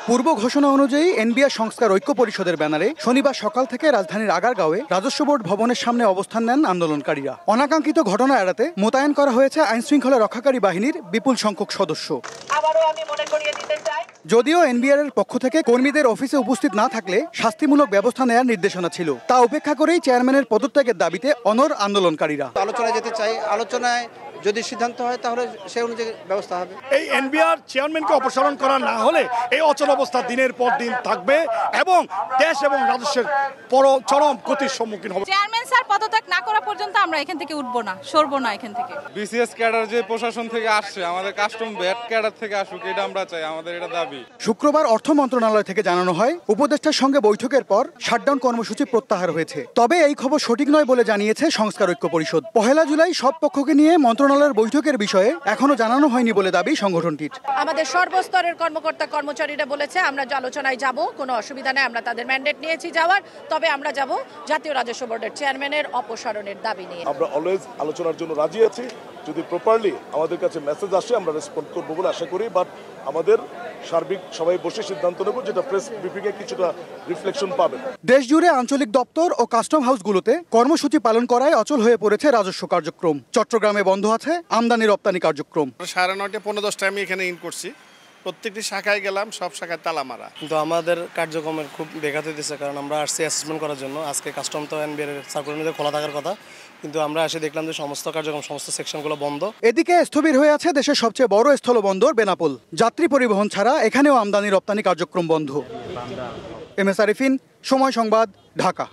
পূর্ব ঘোষণা অনুযায়ী এনবিআর সংস্কার ঐক্য পরিষদের ব্যানারে শনিবার সকাল থেকে রাজধানীর আগারগাঁওয়ে রাজস্ব বোর্ড ভবনের সামনে অবস্থান নেন আন্দোলনকারীরা। অনাকাঙ্ক্ষিত ঘটনা এড়াতে মোতায়েন করা হয়েছে আইনশৃঙ্খলা রক্ষাকারী বাহিনীর বিপুল সংখ্যক সদস্য। যদিও এনবিআর এর পক্ষ থেকে কর্মীদের অফিসে উপস্থিত না থাকলে শাস্তিমূলক ব্যবস্থা নেওয়ার নির্দেশনা ছিল, তা উপেক্ষা করেই চেয়ারম্যানের পদত্যাগের দাবিতে অনড় আন্দোলনকারীরা। আলোচনায় যেতে চাই, আলোচনায় যদি সিদ্ধান্ত হয় তাহলে সেই অনুযায়ী ব্যবস্থা হবে। এই এনবিআর চেয়ারম্যানকে অপসারণ করা না হলে এই অচল অবস্থা দিনের পর দিন থাকবে এবং দেশ এবং রাজস্বের চরম ক্ষতির সম্মুখীন হবে। চেয়ারম্যান স্যার পদত্যাগ না করা পর্যন্ত আমরা এখান থেকে উঠবো না, সরবো না এখান থেকে। বিসিএস ক্যাডার যে প্রশাসন থেকে আসছে, আমাদের কাস্টম ব্যাট ক্যাডার থেকে আসুক, এটা আমরা চাই, আমাদের এটা দাবি। শুক্রবার অর্থ মন্ত্রণালয় থেকে জানানো হয় উপদেষ্টার সঙ্গে বৈঠকের পর শাটডাউন কর্মসূচি প্রত্যাহার হয়েছে। তবে এই খবর সঠিক নয় বলে জানিয়েছে সংস্কার ঐক্য পরিষদ। 1 জুলাই সব পক্ষকে নিয়ে মন্ত্রণালয়ের বৈঠকের বিষয়ে এখনো জানানো হয়নি বলে দাবি সংগঠনটির। আমাদের সর্বস্তরের কর্মকর্তা কর্মচারীরা বলেছে আমরা আলোচনায় যাব, কোনো অসুবিধা নেই, আমরা তাদের ম্যান্ডেট নিয়েছি যাওয়ার। তবে আমরা যাব জাতীয় রাজস্ব বোর্ডের চেয়ারম্যানের অপসারণের দাবি নিয়ে। আমরা অলওয়েজ আলোচনার জন্য রাজি আছি, যদি প্রপারলি আমাদের কাছে মেসেজ আসে আমরা রেসপন্ড করবো বলে আশা করি। বাট আমাদের সার্বিক সবাই বসে সিদ্ধান্ত নেব, যেটা প্রেস ব্রিফিং এ কিছুটা রিফ্লেকশন পাবে। দেশ জুড়ে আঞ্চলিক দপ্তর ও কাস্টম হাউসগুলোতে কর্মসূচি পালন করায় অচল হয়ে পড়েছে রাজস্ব কার্যক্রম। চট্টগ্রামে বন্ধ আছে আমদানি রপ্তানি কার্যক্রম। 9:30 15-10টায় আমি এখানে ইন করছি, প্রত্যেকটি শাখায় গেলাম, সব শাখায় তালা মারা। কিন্তু আমাদের কার্যক্রমের খুব ব্যাঘাত হইতেছে, কারণ আমরা আসছি অ্যাসেসমেন্ট করার জন্য। আজকে কাস্টম তো এনবিআর সার্কুলার খোলা থাকার কথা, কিন্তু আমরা এসে দেখলাম যে সমস্ত কার্যক্রম, সমস্ত সেকশনগুলো বন্ধ। এদিকে স্থবির হয়ে আছে দেশের সবচেয়ে বড় স্থলবন্দর বেনাপোল। যাত্রী পরিবহন ছাড়া এখানেও আমদানি রপ্তানি কার্যক্রম বন্ধ। এম এস আরিফিন, সময় সংবাদ, ঢাকা।